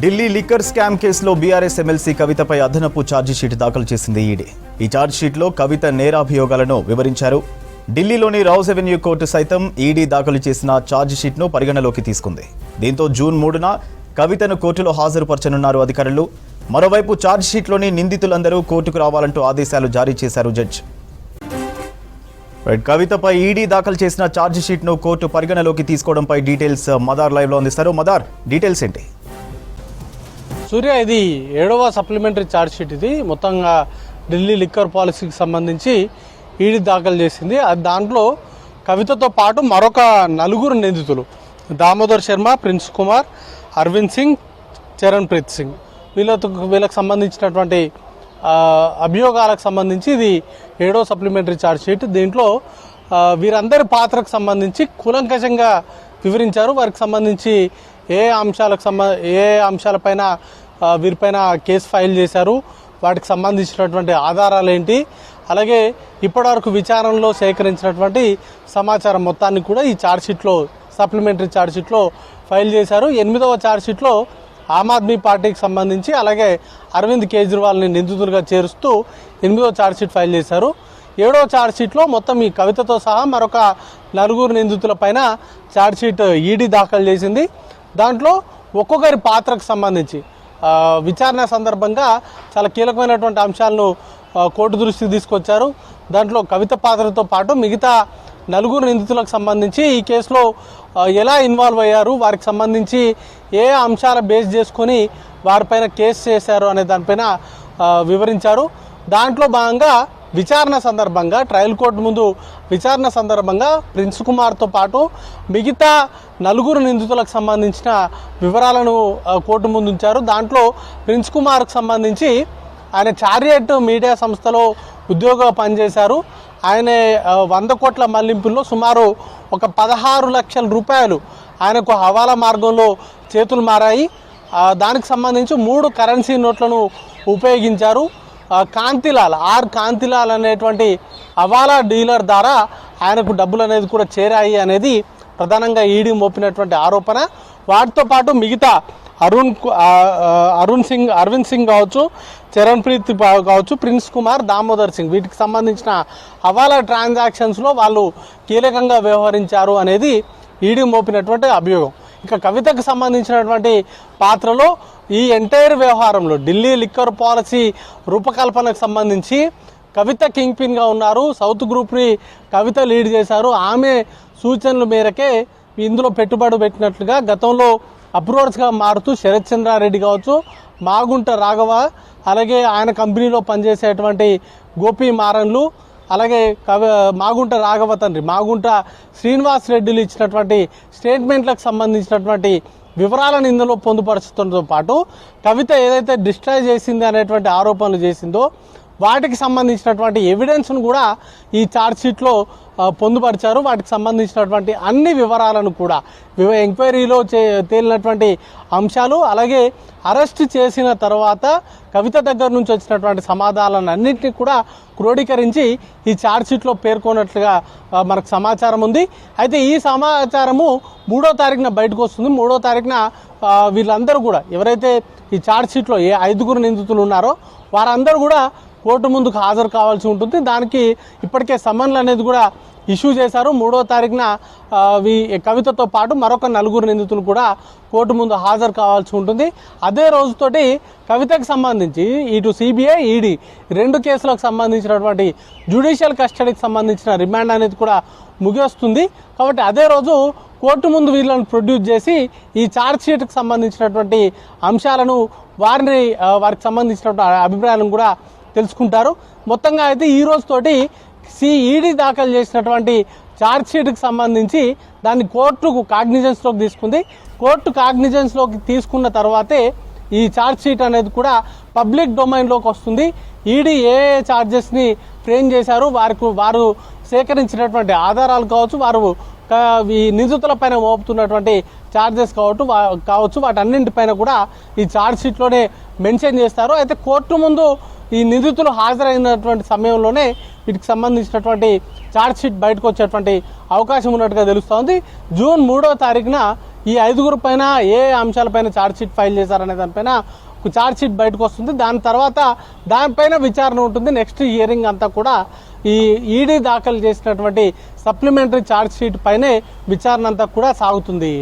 Delhi liquor scam కేసులో BRS MLC కవితపై అదనపు chargesheet దాఖలు చేసింది ఈడీ. ఈ ఛార్జిషీట్లో కవిత నేరాభియోగాలను వివరించారు. ఢిల్లీలోని రౌజ్ అవెన్యూ కోర్టు సైతం ఈడీ దాఖలు చేసిన ఛార్జిషీట్ను పరిగణలోకి తీసుకుంది. దీంతో జూన్ 3న కవితను కోర్టులో హాజరుపరచనున్నారు అధికారులు. మరోవైపు ఛార్జిషీట్లోని నిందితులందరూ కోర్టుకు రావాలంటూ ఆదేశాలు జారీ చేశారు జడ్జి. కవితపై ఈడీ దాఖలు చేసిన ఛార్జిషీట్ను కోర్టు పరిగణలోకి తీసుకోవడంపై డీటెయిల్స్ మదార్ లైవ్లో అందిస్తారు. మదార్, డీటెయిల్స్ ఏంటి? సూర్య, ఇది 7వ సప్లిమెంటరీ ఛార్జ్షీట్. ఇది మొత్తంగా ఢిల్లీ లిక్కర్ పాలసీకి సంబంధించి ఈడీ దాఖలు చేసింది. దాంట్లో కవితతో పాటు మరొక 4 నిందితులు, దామోదర్ శర్మ, ప్రిన్స్ కుమార్, అరవింద్ సింగ్, చరణ్ ప్రీత్ సింగ్, వీళ్ళకు సంబంధించినటువంటి అభియోగాలకు సంబంధించి ఇది 7వ సప్లిమెంటరీ ఛార్జ్షీట్. దీంట్లో వీరందరి పాత్రకు సంబంధించి కూలంకషంగా వివరించారు. వారికి సంబంధించి ఏ అంశాలపైన వీరిపైన కేసు ఫైల్ చేశారు, వాటికి సంబంధించినటువంటి ఆధారాలు ఏంటి, అలాగే ఇప్పటివరకు విచారణలో సేకరించినటువంటి సమాచారం మొత్తాన్ని కూడా ఈ ఛార్జ్షీట్లో, సప్లిమెంటరీ ఛార్జ్షీట్లో ఫైల్ చేశారు. 8వ ఛార్జ్షీట్లో ఆమ్ ఆద్మీ పార్టీకి సంబంధించి అలాగే అరవింద్ కేజ్రీవాల్ని నిందితులుగా చేరుస్తూ 8వ ఛార్జ్షీట్ ఫైల్ చేశారు. 7వ ఛార్జ్షీట్లో మొత్తం ఈ కవితతో సహా మరొక 4 నిందితుల పైన ఛార్జ్షీట్ ఈడీ దాఖలు చేసింది. దాంట్లో ఒక్కొక్కరి పాత్రకు సంబంధించి విచారణ సందర్భంగా చాలా కీలకమైనటువంటి అంశాలను కోర్టు దృష్టికి తీసుకొచ్చారు. దాంట్లో కవిత పాత్రతో పాటు మిగతా 4 నిందితులకు సంబంధించి ఈ కేసులో ఎలా ఇన్వాల్వ్ అయ్యారు, వారికి సంబంధించి ఏ అంశాల బేస్ చేసుకొని వారిపైన కేసు చేశారు అనే దానిపైన వివరించారు. దాంట్లో భాగంగా విచారణ సందర్భంగా, ట్రయల్ కోర్టు ముందు విచారణ సందర్భంగా ప్రిన్స్ కుమార్తో పాటు మిగతా 4 నిందితులకు సంబంధించిన వివరాలను కోర్టు ముందు ఉంచారు. దాంట్లో ప్రిన్స్ కుమార్కు సంబంధించి ఆయన చారియట్ మీడియా సంస్థలో ఉద్యోగంగా పనిచేశారు. ఆయన 100 కోట్ల మళ్లింపుల్లో సుమారు ఒక 16 లక్షల రూపాయలు ఆయనకు హవాలా మార్గంలో చేతులు మారాయి. దానికి సంబంధించి 3 కరెన్సీ నోట్లను ఉపయోగించారు. కాంతిలాల్ అనేటువంటి హవాలా డీలర్ ద్వారా ఆయనకు డబ్బులు అనేది కూడా చేరాయి అనేది ప్రధానంగా ఈడీ మోపినటువంటి ఆరోపణ. వాటితో పాటు మిగతా అరవింద్ సింగ్ కావచ్చు, చరణ్ ప్రీత్ కావచ్చు, ప్రిన్స్ కుమార్, దామోదర్ సింగ్, వీటికి సంబంధించిన హవాలా ట్రాన్సాక్షన్స్లో వాళ్ళు కీలకంగా వ్యవహరించారు అనేది ఈడీ మోపినటువంటి అభియోగం. ఇక కవితకు సంబంధించినటువంటి పాత్రలో ఈ ఎంటైర్ వ్యవహారంలో ఢిల్లీ లిక్కర్ పాలసీ రూపకల్పనకు సంబంధించి కవిత కింగ్ పిన్గా ఉన్నారు. సౌత్ గ్రూప్ని కవిత లీడ్ చేశారు. ఆమె సూచనల మేరకే ఇందులో పెట్టుబడి పెట్టినట్లుగా గతంలో అప్రూవర్స్గా మారుతూ శరత్ చంద్రారెడ్డి కావచ్చు, మాగుంట రాఘవ, అలాగే ఆయన కంపెనీలో పనిచేసేటువంటి గోపి మారన్లు, అలాగే మాగుంట రాఘవ తండ్రి మాగుంట శ్రీనివాస్ రెడ్డిలు ఇచ్చినటువంటి స్టేట్మెంట్లకు సంబంధించినటువంటి వివరాలను ఇందులో పొందుపరచడంతో పాటు కవిత ఏదైతే డిస్ట్రాయ్ చేసింది అనేటువంటి ఆరోపణలు చేసిందో వాటికి సంబంధించినటువంటి ఎవిడెన్స్ను కూడా ఈ ఛార్జ్షీట్లో పొందుపరిచారు. వాటికి సంబంధించినటువంటి అన్ని వివరాలను కూడా ఎంక్వైరీలో తేలినటువంటి అంశాలు, అలాగే అరెస్ట్ చేసిన తర్వాత కవిత దగ్గర నుంచి వచ్చినటువంటి సమాధానాలను అన్నింటినీ కూడా క్రోడీకరించి ఈ ఛార్జ్షీట్లో పేర్కొన్నట్లుగా మనకు సమాచారం ఉంది. అయితే ఈ సమాచారము 3వ తారీఖున బయటకు వస్తుంది. 3వ తారీఖున వీళ్ళందరూ కూడా ఎవరైతే ఈ ఛార్జ్షీట్లో ఏ 5 నిందితులు ఉన్నారో వారందరూ కూడా కోర్టు ముందుకు హాజరు కావాల్సి ఉంటుంది. దానికి ఇప్పటికే సమన్లు అనేది కూడా ఇష్యూ చేశారు. 3వ తారీఖున కవితతో పాటు మరొక 4 నిందితులు కూడా కోర్టు ముందు హాజరు కావాల్సి ఉంటుంది. అదే రోజుతోటి కవితకు సంబంధించి ఇటు సిబిఐ, ఈడీ 2 కేసులకు సంబంధించినటువంటి జ్యుడిషియల్ కస్టడీకి సంబంధించిన రిమాండ్ అనేది కూడా ముగిస్తుంది. కాబట్టి అదే రోజు కోర్టు ముందు వీళ్ళని ప్రొడ్యూస్ చేసి ఈ ఛార్జ్షీట్కి సంబంధించినటువంటి అంశాలను వారికి సంబంధించినటువంటి అభిప్రాయాలను కూడా తెలుసుకుంటారు. మొత్తంగా అయితే ఈ రోజుతోటి ఈడీ దాఖలు చేసినటువంటి ఛార్జ్షీట్కి సంబంధించి దాన్ని కోర్టు కాగ్నిజెన్స్లోకి తీసుకుంది. కోర్టు కాగ్నిజెన్స్లోకి తీసుకున్న తర్వాతే ఈ ఛార్జ్షీట్ అనేది కూడా పబ్లిక్ డొమైన్లోకి వస్తుంది. ఈడీ ఏ ఛార్జెస్ని ఫ్రేమ్ చేశారు, వారు సేకరించినటువంటి ఆధారాలు కావచ్చు, వారు ఈ నిందితుల పైన మోపుతున్నటువంటి ఛార్జెస్ కావచ్చు, వాటన్నింటిపైన కూడా ఈ ఛార్జ్షీట్లోనే మెన్షన్ చేస్తారు. అయితే కోర్టు ముందు ఈ నిందితులు హాజరైనటువంటి సమయంలోనే వీటికి సంబంధించినటువంటి ఛార్జ్షీట్ బయటకు వచ్చేటువంటి అవకాశం ఉన్నట్టుగా తెలుస్తోంది. జూన్ 3వ తారీఖున ఈ 5గురు పైన ఏ అంశాలపైన ఛార్జ్షీట్ ఫైల్ చేశారనే దానిపైన ఒక ఛార్జ్షీట్ బయటకు వస్తుంది. దాని తర్వాత దానిపైన విచారణ ఉంటుంది. నెక్స్ట్ హియరింగ్ అంతా కూడా ఈ ఈడీ దాఖలు చేసినటువంటి సప్లిమెంటరీ ఛార్జ్షీట్ పైనే విచారణ అంతా కూడా సాగుతుంది.